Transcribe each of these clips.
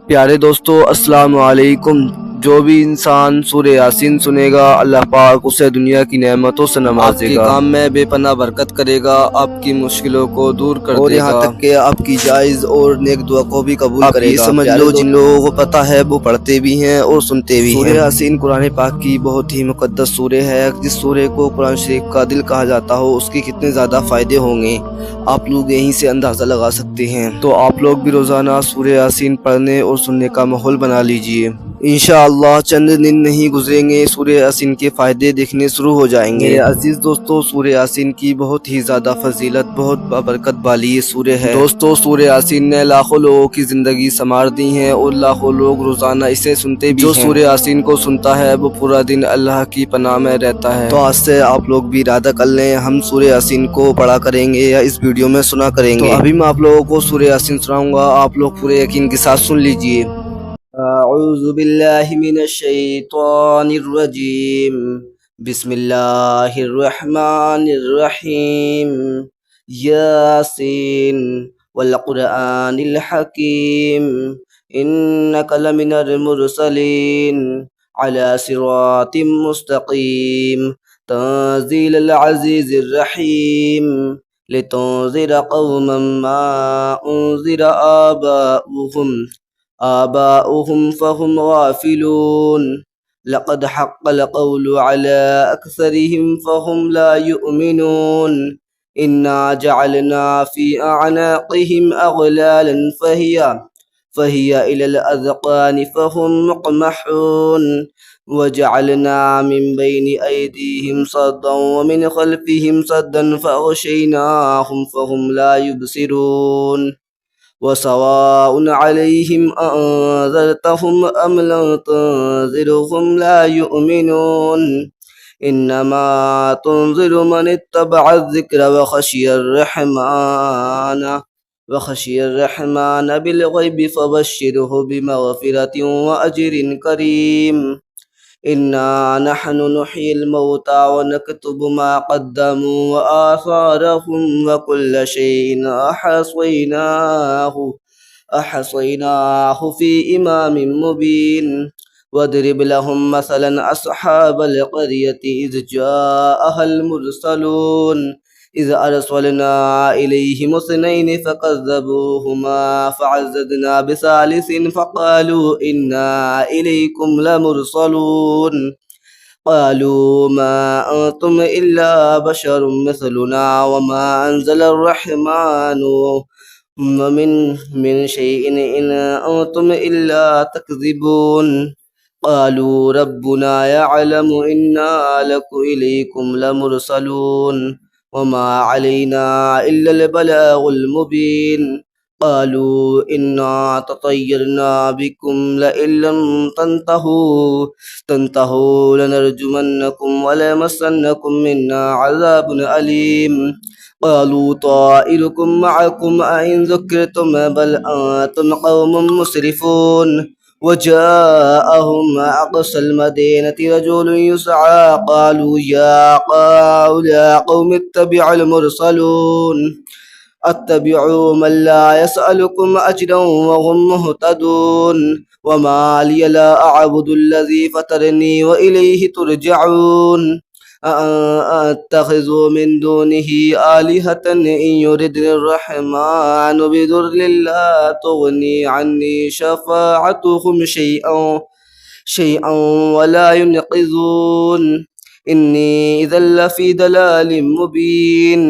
प्यारे दोस्तों, अस्सलाम वालेकुम। जो भी इंसान सूरह यासीन सुनेगा, अल्लाह पाक उसे दुनिया की नेमतों से नवाजेगा, आपके काम में बेपनाह बरकत करेगा, आपकी मुश्किलों को दूर कर और देगा, यहाँ तक कि आपकी जायज़ और नेक दुआ को भी कबूल आप ये करेगा। समझ प्यारे लो, जिन लोगों को पता है वो पढ़ते भी हैं और सुनते भी हैं। सूरह यासीन कुरान पाक की बहुत ही मुकद्दस सूरह है। जिस सूरह को कुरान शरीफ का दिल कहा जाता हो, उसके कितने ज़्यादा फ़ायदे होंगे आप लोग यहीं से अंदाज़ा लगा सकते हैं। तो आप लोग भी रोज़ाना सूरह यासीन पढ़ने और सुनने का माहौल बना लीजिए। इंशाअल्लाह चंद दिन नहीं गुजरेंगे, सूरह यासीन के फ़ायदे दिखने शुरू हो जाएंगे। मेरे अजीज दोस्तों, सूरह यासीन की बहुत ही ज़्यादा फजीलत, बहुत बरकत वाली ये सूरह है। दोस्तों, सूरह यासीन ने लाखों लोगों की ज़िंदगी संवार दी है और लाखों लोग रोज़ाना इसे सुनते भी हैं। जो सूरह यासीन को सुनता है वो पूरा दिन अल्लाह की पनाह में रहता है। तो आज से आप लोग भी इरादा कर लें, हम सूरह यासीन को पढ़ा करेंगे या इस वीडियो में सुना करेंगे। तो अभी मैं आप लोगों को सूरह यासीन सुनाऊंगा, आप लोग पूरे यकीन के साथ सुन लीजिए। अऊज़ु बिल्लाहि मिनश शैतानिर रजीम। बिस्मिल्लाहिर रहमानिर रहीम। यासीन वल क़ुरआनिल हकीम। इन्नका लमिनल मुरसलीन अला सिरातिम मुस्तक़ीम। तंज़ीलल अज़ीज़िर रहीम। लितुनज़िरा क़ौमम मा उनज़िरा आबाउहुम फहुम गाफिलून। लक़द हक़्क़ल क़ौलु अला अक्सरिहिम फहुम ला युमिनून। इन्ना जअलना फ़ी अअनाक़िहिम अग़लालन फ़हिय इलल अज़क़ानि फ़हुम मुक़महून। वजअलना मिन बैनि अयदीहिम सद्दन वमिन ख़ल्फ़िहिम सद्दन फ़अग़शयनाहुम फ़हुम ला युबसिरून। वसवाउन अलैहिम अअंज़रतहुम अम लम तुनज़िरहुम ला युमिनून। इन्नमा तुनज़िरु मन इत्तबअ ज़िक्र वख़शियर रहमान बिलग़ैबि फ़बश्शिरहु बिमग़फ़िरतिन व अज्रिन करीम। इन्ना नहनु नुह्यिल मौता व नक्तुबु मा क़द्दमू व आसारहुम व कुल्ल शैइन अहसैनाहु फ़ी इमामिन मुबीन। वद्रिब लहुम मसलन अस्हाबल क़र्यति इज़ जाअहल मुरसलून। इज़ अरसलना इलैहिम इस्नैनि फ़कज़्ज़बूहुमा फ़अज़्ज़ज़ना बिसालिसिन फ़क़ालू इन्ना इलैकुम लमुरसलून। क़ालू मा अंतुम इल्ला बशरुम मिस्लुना वमा अंज़लर रहमानु मिन शैइन इन अंतुम इल्ला तकज़िबून। क़ालू रब्बुना यअलमु इन्ना इलैकुम लमुरसलून वमा अलैना इल्लल बलागुल मुबीन। क़ालू इन्ना ततय्यरना बिकुम लइन लम तंतहू लनरजुमन्नकुम वलयमस्सन्नकुम मिन्ना अज़ाबुन अलीम। क़ालू ताइरुकुम मअकुम अइन ज़ुक्रितुम बल अंतुम क़ौमुम मुस्रिफून। वजाअहुम अक़सल मदीनति रजुलुन युसअ क़ालू या क़ौमि इत्तबिउल मुरसलून। अत्तबिउ मन ला यसअलुकुम अजरन व हुम मुहतदून। वमा लिय ला अअबुदुल्लज़ी फ़तरनी व इलैहि तुरजऊन। अअत्तख़िज़ु मिन दूनिही आलिहतन इन युरिदनिर रहमानु बिदुर्रिन ला तुग़नी अन्नी शफ़ाअतुहुम शैअन वला युनक़िज़ून। इन्नी इज़न लफ़ी दलालिम मुबीन।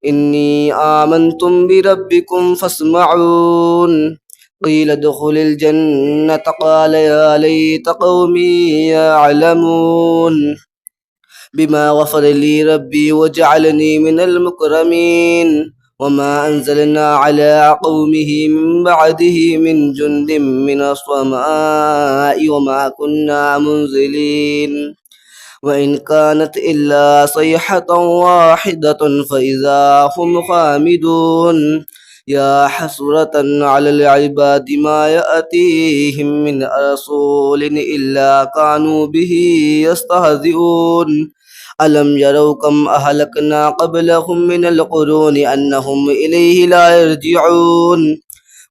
इन्नी आमनतुम बिरब्बिकुम फ़स्मऊन। क़ील उद्ख़ुलिल जन्नत क़ाल या लैत क़ौमी यअलमून बिमा ग़फ़र ली रब्बी वजअलनी मिनल मुकरमीन। वमा अंज़लना अला क़ौमिही मिन बअदिही मिन जुन्दिन मिनस समाइ वमा कुन्ना मुनज़िलीन। वइन कानत इल्ला सयहतन वाहिदतन फ़इज़ा हुम ख़ामिदून। या हसरतन अलल इबादि मा यअतीहिम मिन रसूलिन इल्ला कानू बिही यस्तहज़िऊन। अलम यरौ कम अहलकना क़ब्लहुम मिनल क़ुरूनि अन्नहुम इलैहि ला यरजिऊन।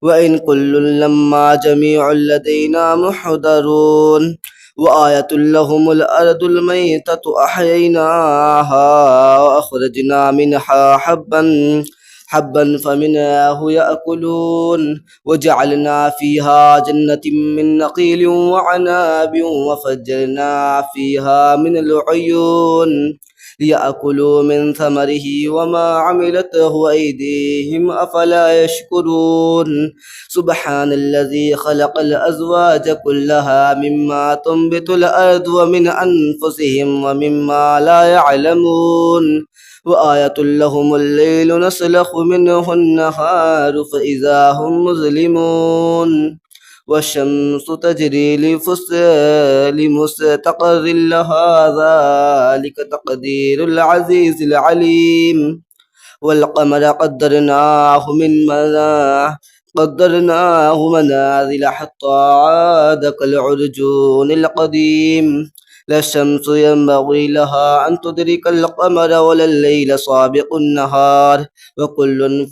وإن كل لما جميع لدينا محضرون وآية لهم الأرض الميتة أحييناها وأخرجنا منها حبا فمنه يأكلون وجعلنا فيها جنة من نخيل وعناب وفجرنا فيها من العيون ليأكلوا من ثمره وما عملته أيديهم أفلا يشكرون سبحان الذي خلق الأزواج كلها مما تنبت الأرض ومن أنفسهم ومما لا يعلمون وآية لهم الليل نسلخ منه النهار فإذا هم مظلمون والشمس تجري لمستقر لها ذلك تقدير العزيز العليم والقمر قدرناه منازل حتى عاد كالعرجون القديم لا الشمس ينبغي لها أن تدرك القمر ولا الليل سابق النهار وكل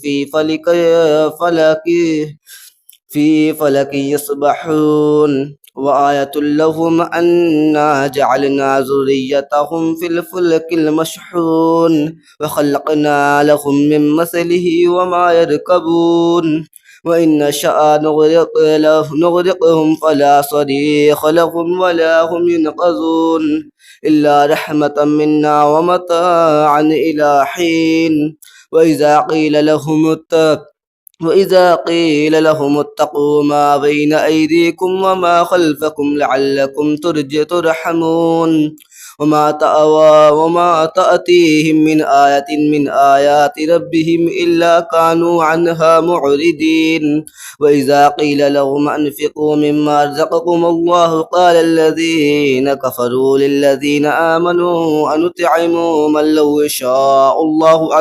في فلك يسبحون وآية لهم أنا جعلنا ذريتهم في الفلك المشحون وخلقنا لهم من مثله وما يركبون وإن نشأ نغرقهم فلا صريخ لهم ولا هم ينقذون إلا رحمة منا ومتاعا إلى حين وإذا قيل لهم اتقوا ما بين أيديكم وما خلفكم لعلكم ترحمون وما تأتيهم من آية من آيات ربهم إلا كانوا عنها معرضين وإذا قيل لهم أنفقوا مما رزقكم الله قال الذين كفروا للذين آمنوا أنطعموا من لو شاء الله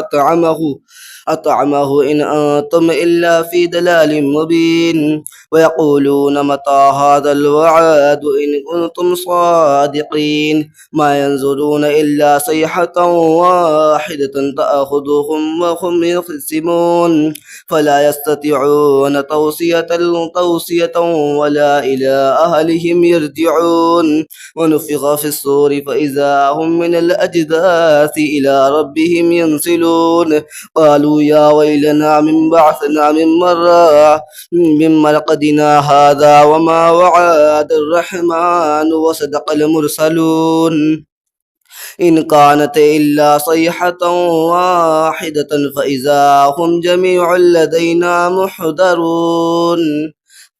أطعمه إن أنتم إلا في دلال مبين ويقولون متى هذا الوعد إن كنتم صادقين ما ينظرون إلا صيحة واحدة تأخذهم وهم يخصمون فلا يستطيعون توصية ولا إلى أهلهم يرجعون ونفخ في الصور فإذا هم من الأجداث إلى ربهم ينسلون قالوا يا ويلنا من بعثنا من مرقدنا هذا وما وعد الرحمن وصدق المرسلون إن كانت إلا صيحة واحدة فإذا هم جميع لدينا محضرون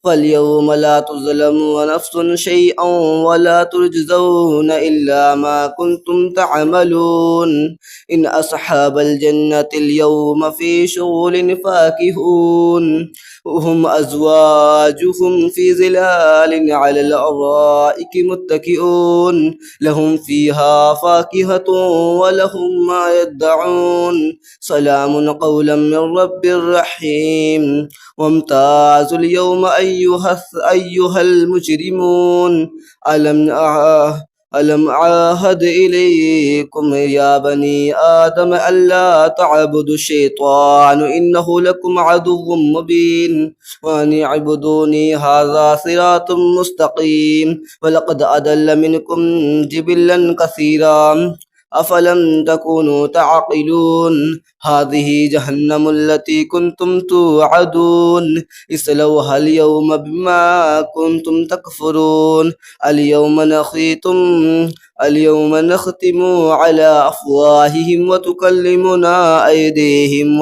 فاليوم لا تظلم نفس شيئا ولا تجزون إلا ما كنتم تعملون إن أصحاب الجنة اليوم في شغل فاكهون وهم أزواجهم في ظلال على الأرائك متكئون لهم فيها فاكهة ولهم ما يدعون سلام قولا من رب رحيم وامتازوا اليوم أيها المجرمون ألم أعهد إليكم يا بني آدم ألا تعبدوا الشيطان إنه لكم عدو مبين وأن اعبدوني هذا صراط مستقيم ولقد أضل منكم جبلا كثيرا أفلم تكونوا تعقلون هذه جهنم التي كنتم توعدون اصلوها اليوم بما كنتم تكفرون اليوم نختم على أفواههم وتكلمنا أيديهم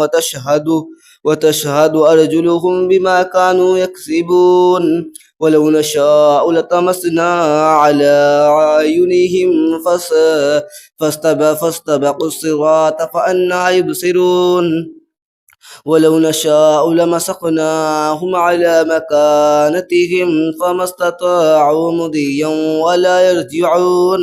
وتشهد أرجلهم بما كانوا يكسبون ولو نشاء لطمسنا على أعينهم فاستبقوا الصراط فأنى يبصرون ولو نشاء لمسخناهم على مكانتهم فما استطاعوا مضيا ولا يرجعون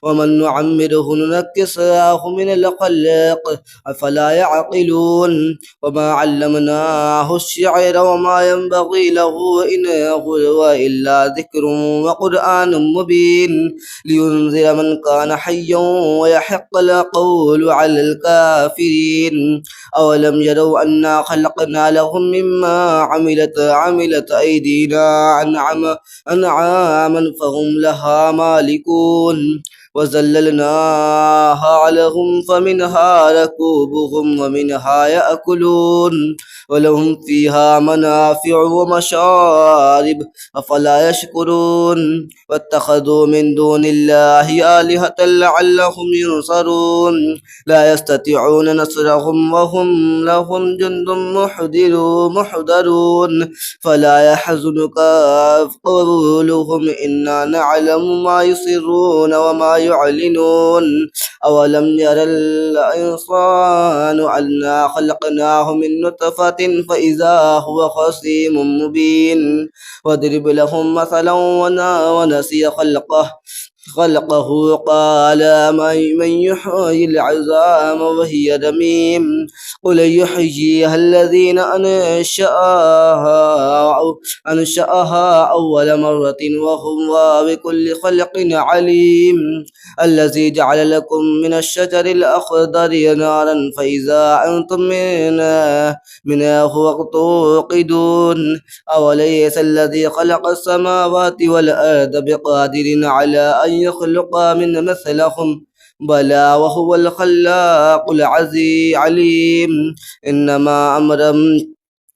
ومن نعمره ننكسه من الخلق أفلا يعقلون وما علمناه الشعر وما ينبغي له إن هو إلا ذكر وقرآن مبين لينذر من كان حيا ويحق القول على الكافرين أولم يروا أنا خلقنا لهم مما عملت أيدينا أنعاما فهم لها مالكون وذللناها لهم فمنها ركوبهم ومنها يأكلون ولهم فيها منافع ومشارب أفلا يشكرون واتخذوا من دون الله آلهة لعلهم ينصرون لا يستطيعون نصرهم وهم لهم جند محضرون فلا يحزنك قولهم إنا نعلم ما يسرون وما يعلنون أولم ير الإنسان أنا خلقناه من نطفة فإذا هو خصيم مبين واضرب لهم مثلا ونسي خلقه قال من يحيي العظام وهي رميم قل يحييها الذين أنشأها أول مرة وهم بكل خلق عليم الذي جعل لكم من الشجر الأخضر نارا فإذا أنتم منه توقدون أوليس الذي خلق السماوات والأرض بقادر على أن يخلق من مثلهم بلى وهو الخلاق العليم إنما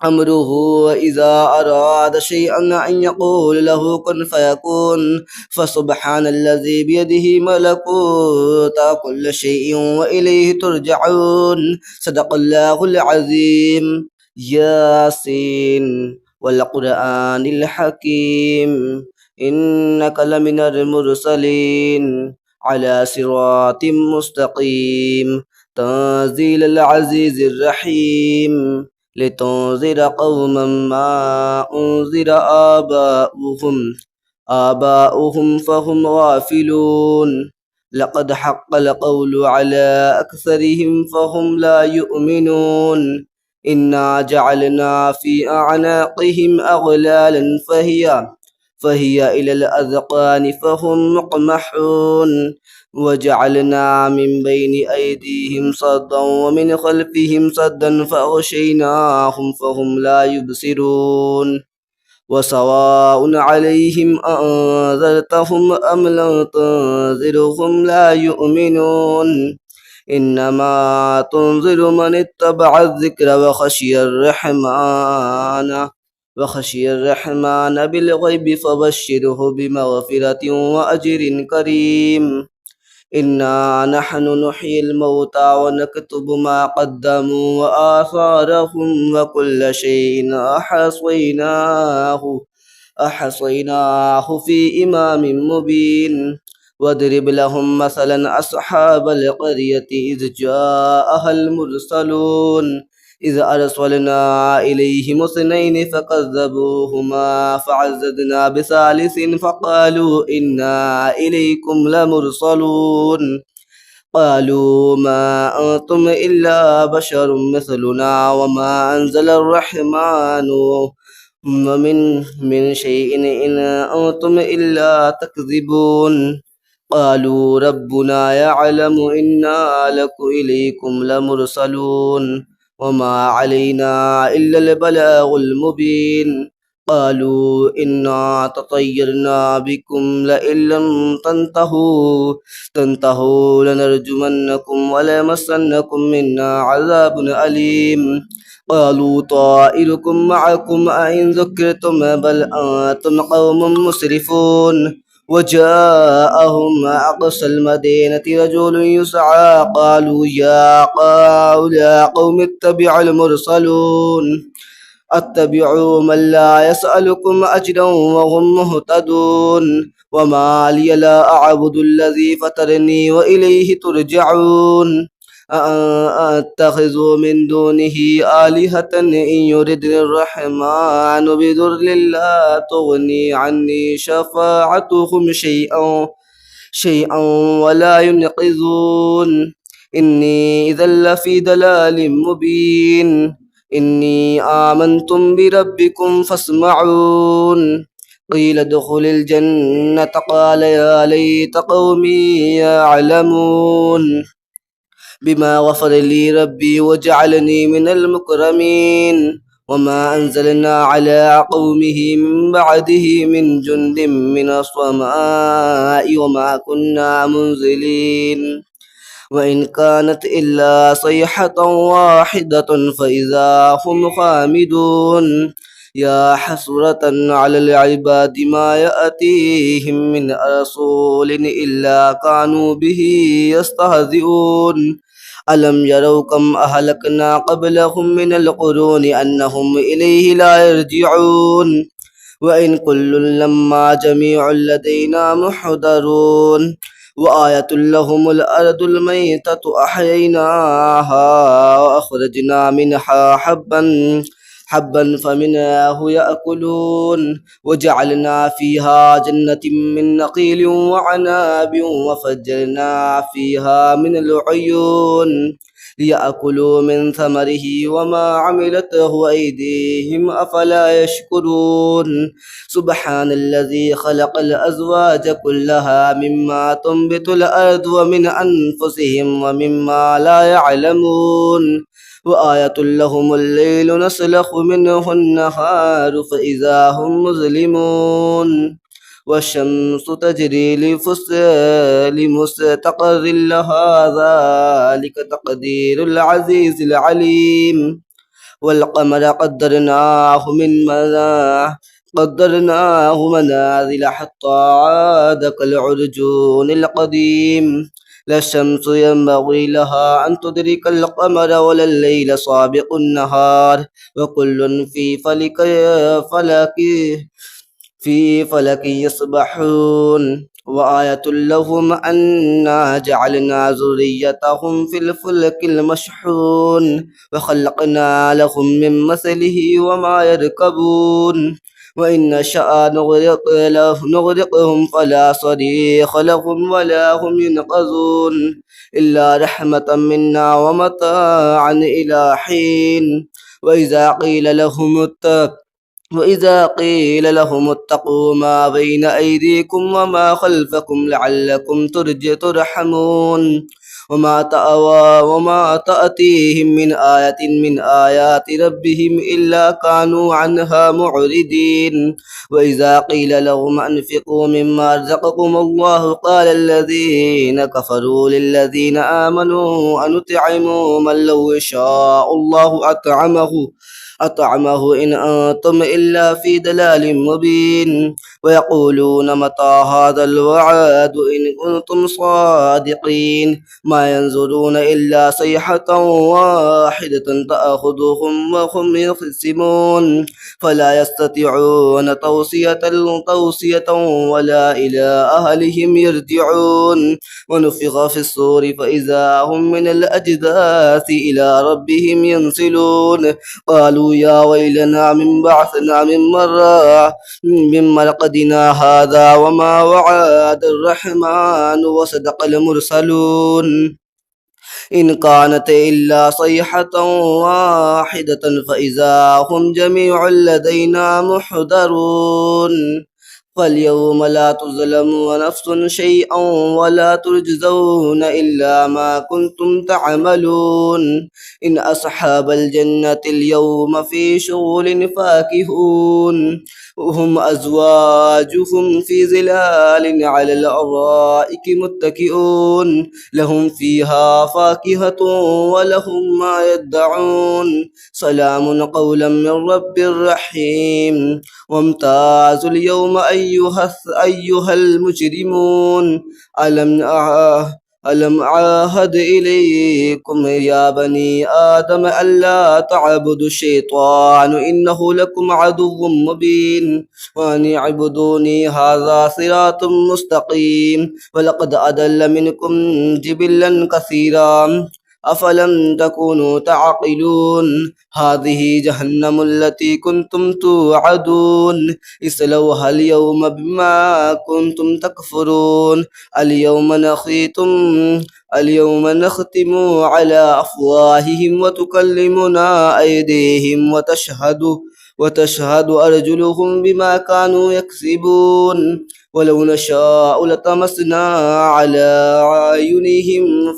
أمره إذا أراد شيئا أن يقول له كن فيكون فسبحان الذي بيده ملكوت كل شيء وإليه ترجعون صدق الله العظيم ياسين والقرآن الحكيم إنك لمن المرسلين على صراط مستقيم تنزيل العزيز الرحيم لتنذر قوما ما أنذر آباؤهم فهم غافلون لقد حق القول على أكثرهم فهم لا يؤمنون إنا جعلنا في أعناقهم أغلالا فهي إلى الأذقان فهم مقمحون وجعلنا من بين أيديهم صدا ومن خلفهم صدا فأغشيناهم فهم لا يبصرون وسواء عليهم أنذرتهم أم لم تنذرهم لا يؤمنون إنما تنذر من اتبع الذكر وخشي الرحمن بالغيب فبشره بمغفرة وأجر كريم إنا نحن نحيي الموتى ونكتب ما قدموا وآثارهم وكل شيء أحصيناه في إمام مبين واضرب لهم مثلا أصحاب القرية إذ جاءها المرسلون إذ أرسلنا إليهم اثنين فكذبوهما فعززنا بثالث فقالوا إنا إليكم لمرسلون قالوا ما أنتم إلا بشر مثلنا وما أنزل الرحمن من شيء إن أنتم إلا تكذبون قالوا ربنا يعلم إنا إليكم لمرسلون وما علينا إلا البلاغ المبين قالوا إنا تطيرنا بكم لئن لم تنتهوا لنرجمنكم وليمسنكم منا عذاب أليم قالوا طائركم معكم أئن ذكرتم بل أنتم قوم مسرفون وجاءهم أقصى المدينة رجل يسعى قالوا يا قوم اتبعوا المرسلون اتبعوا من لا يسألكم أجرا وهم مهتدون وما لي لا أعبد الذي فطرني وإليه ترجعون أأتخذ من دونه آلهة إن يردني الرحمن بضر لا تغني عني شفاعتهم شيئا ولا ينقذون إني إذا لفي ضلال مبين إني آمنتم بربكم فاسمعون قيل ادخل الجنة قال يا ليت قومي يعلمون بما غفر لي ربي وجعلني من المكرمين وما أنزلنا على قومه من بعده من جند من السماء وما كنا منزلين وإن كانت إلا صيحة واحدة فإذا هم خامدون يا حسرة على العباد ما يأتيهم من رسول إلا كانوا به يستهزئون ألم يروا كم أهلكنا قبلهم من القرون أنهم إليه لا يرجعون وإن كل لما جميع لدينا محضرون وآية لهم الأرض الميتة أحييناها وأخرجنا منها حبا فمنه يأكلون وجعلنا فيها جنة من نخيل وعناب وفجرنا فيها من العيون ليأكلوا من ثمره وما عملته أيديهم أفلا يشكرون سبحان الذي خلق الأزواج كلها مما تنبت الأرض ومن أنفسهم ومما لا يعلمون وآية لهم الليل نسلخ منه النهار فإذا هم مظلمون والشمس تجري لمستقر لها ذلك تقدير العزيز العليم والقمر قدرناه منازل حتى عاد كالعرجون القديم لا الشمس ينبغي لها أن تدرك القمر ولا الليل سابق النهار وكل في فلك يسبحون وآية لهم أنا جعلنا ذريتهم في الفلك المشحون وخلقنا لهم من مثله وما يركبون وإن نشأ نغرقهم فلا صريخ لهم ولا هم ينقذون إلا رحمة منا ومتاعا إلى حين وإذا قيل لهم اتقوا ما بين أيديكم وما خلفكم لعلكم ترحمون وما تأتيهم من آية من آيات ربهم إلا كانوا عنها معرضين وإذا قيل لهم أنفقوا مما رزقكم الله قال الذين كفروا للذين آمنوا أنطعموا من لو شاء الله أطعمه إن أنتم إلا في دلال مبين ويقولون متى هذا الوعد إن كنتم صادقين ما ينظرون إلا صيحة واحدة تأخذهم وهم يخصمون فلا يستطيعون توصية ولا إلى أهلهم يرجعون ونفخ في الصور فإذا هم من الأجداث إلى ربهم ينسلون قالوا يا ويلنا من بعثنا من مرقدنا هذا وما وعد الرحمن وصدق المرسلون إن كانت إلا صيحة واحدة فإذا هم جميع لدينا محضرون فاليوم لا تظلم نفس شيئا ولا تجزون إلا ما كنتم تعملون إن أصحاب الجنة اليوم في شغل فاكهون وهم أزواجهم في ظلال على الأرائك متكئون لهم فيها فاكهة ولهم ما يدعون سلام قولا من رب رحيم وامتازوا اليوم أيها المجرمون ألم أعهد إليكم يا بني آدم ألا تعبدوا الشيطان إنه لكم عدو مبين وأن اعبدوني هذا صراط مستقيم ولقد أضل منكم جبلا كثيرا أفلم تكونوا تعقلون هذه جهنم التي كنتم توعدون اصلوها اليوم بما كنتم تكفرون اليوم نختم على أفواههم وتكلمنا أيديهم وتشهد أرجلهم بما كانوا يكسبون ولو نشاء لطمسنا على أعينهم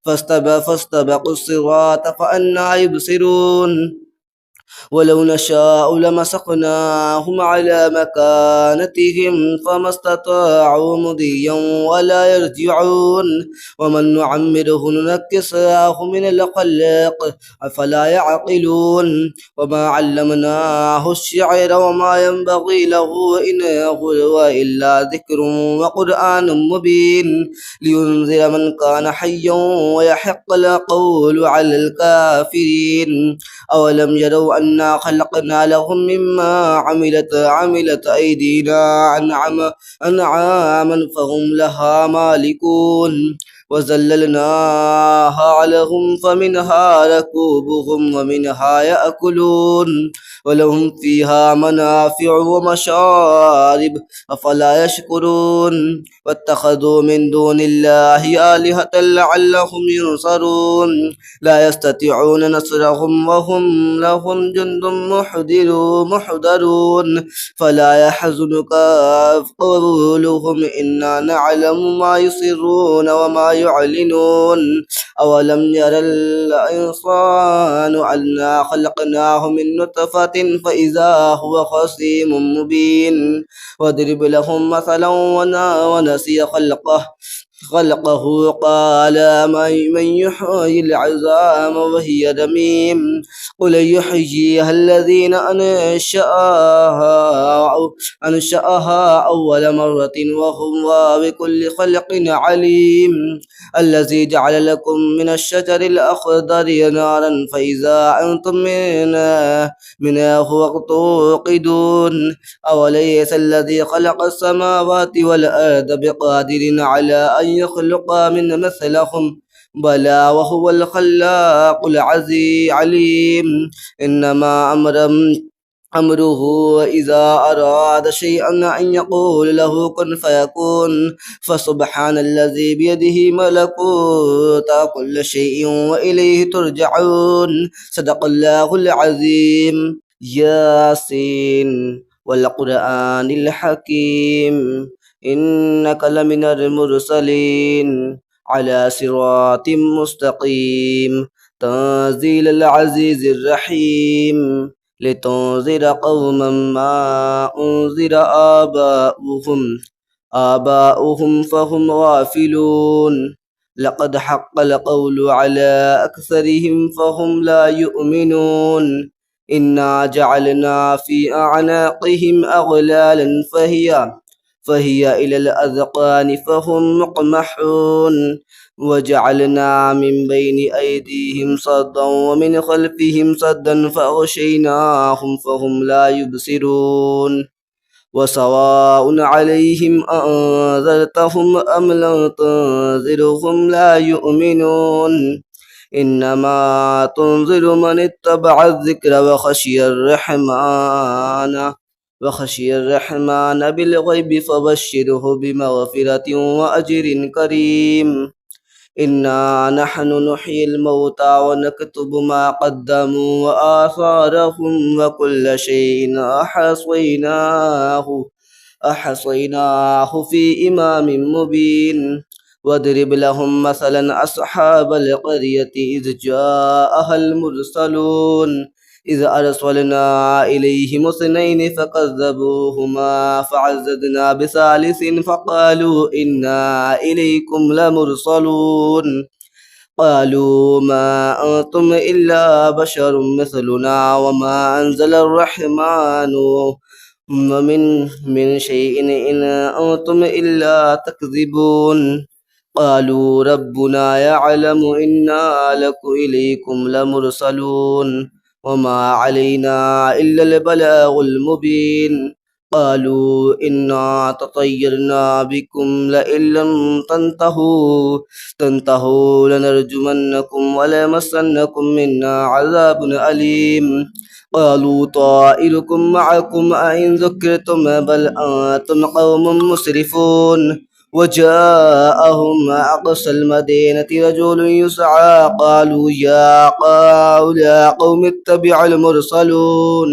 فاستبقوا الصراط فأنى يبصرون ولو نشاء لمسخناهم على مكانتهم فما استطاعوا مضيا ولا يرجعون ومن نعمره ننكسه من الخلاق أفلا يعقلون وما علمناه الشعر وما ينبغي له إن هو إلا ذكر وقرآن مبين لينذر من كان حيا ويحق القول على الكافرين أولم يروا أنا خلقنا لهم مما عملت أيدينا أنعاما فهم لها مالكون وذللناها لهم فمنها ركوبهم ومنها يأكلون ولهم فيها منافع ومشارب أفلا يشكرون واتخذوا من دون الله آلهة لعلهم ينصرون لا يستطيعون نصرهم وهم لهم جند محضرون فلا يحزنك قولهم إنا نعلم ما يسرون وما يعلنون أولم ير الإنسان أنا خلقناه من نطفة فإذا هو خصيم مبين واضرب لهم مثلا ونسي خلقه قال من يحيي العظام وهي رميم قل يحييها الذين أنشأها أول مرة وهو بكل خلق عليم الذي جعل لكم من الشجر الأخضر نارا فإذا أنتم منه توقدون أوليس الذي خلق السماوات والأرض بقادر على أن يخلق من مثلهم بلى وهو الخلاق العليم إنما أمره إذا أراد شيئا أن يقول له كن فيكون فسبحان الذي بيده ملكوت كل شيء وإليه ترجعون صدق الله العظيم ياسين والقرآن الحكيم إنك لمن المرسلين على صراط مستقيم تنزيل العزيز الرحيم لتنذر قوما ما أنذر آباؤهم فهم غافلون لقد حق القول على أكثرهم فهم لا يؤمنون إنا جعلنا في أعناقهم أغلالا فهي إلى الأذقان فهم مقمحون وجعلنا من بين أيديهم صدا ومن خلفهم صدا فأغشيناهم فهم لا يبصرون وسواء عليهم أنذرتهم أم لم تنذرهم لا يؤمنون إنما تنذر من اتبع الذكر وخشي الرحمن بالغيب فبشره بمغفرة وأجر كريم إنا نحن نحيي الموتى ونكتب ما قدموا وآثارهم وكل شيء أحصيناه في إمام مبين واضرب لهم مثلا أصحاب القرية إذ جاءها المرسلون إذ أرسلنا إليهم اثنين فكذبوهما فعززنا بثالث فقالوا إنا إليكم لمرسلون قالوا ما أنتم إلا بشر مثلنا وما أنزل الرحمن من شيء إن أنتم إلا تكذبون قالوا ربنا يعلم إنا إليكم لمرسلون وما علينا إلا البلاغ المبين قالوا إنا تطيرنا بكم لئن لم تنتهوا لنرجمنكم وليمسنكم منا عذاب أليم قالوا طائركم معكم أئن ذكرتم بل أنتم قوم مسرفون وجاءهم أقصى المدينة رجل يسعى قالوا يا قوم اتبعوا المرسلون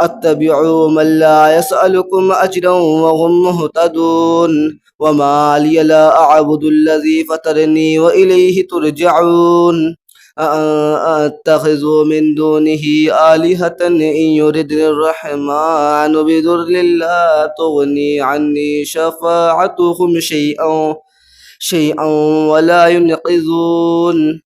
اتبعوا من لا يسألكم أجرا وهم مهتدون وما لي لا أعبد الذي فطرني وإليه ترجعون أتخذ من دونه آلهة إن يردني الرحمن بضر لا تغني عني شفاعتهم شيئا ولا ينقذون